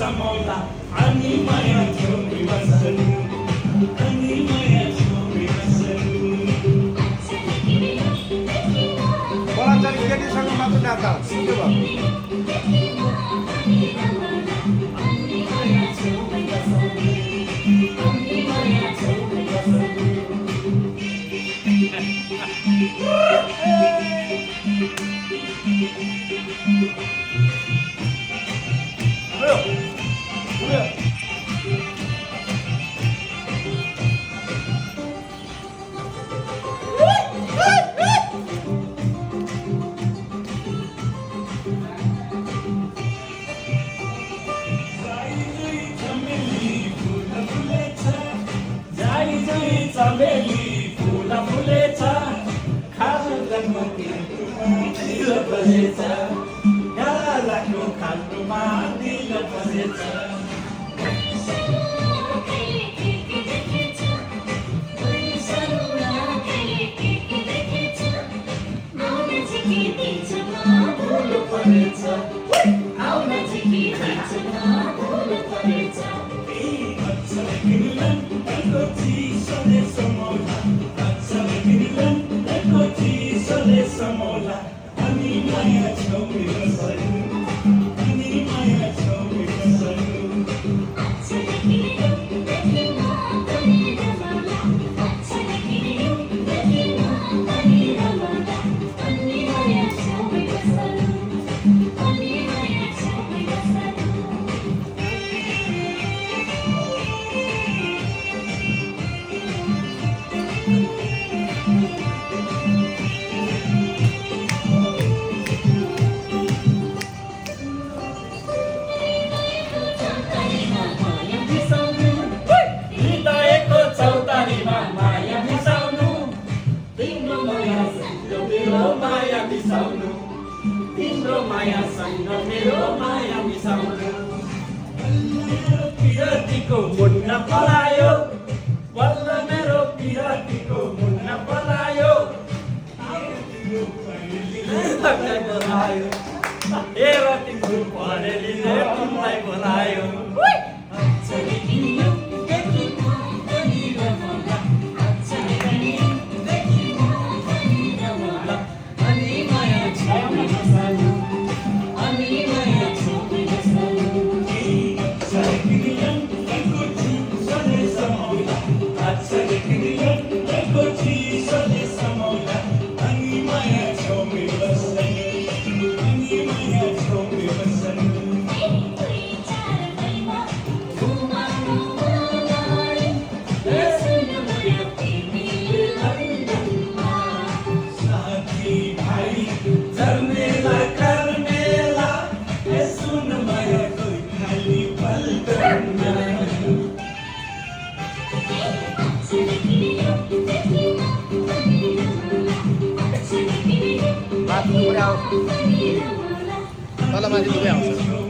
समौला आणि माया ठेवली बसलू आणि माया ठेवली बसलू कोणाच्या केटीसँग मात्र नाता के भयो चमेली फुला फुलेचा खालगणपती दिल बसेचा याला लागलो खालतो मातीला बसेचा Samola, ani maya chome basalu, ani maya chome basalu. Timbro maya sangga mero maya misaunu piratiko munna palayo walla mero piratiko munna palayo era timbro pareli ne punnai palayo Tala maji dubai आउँछ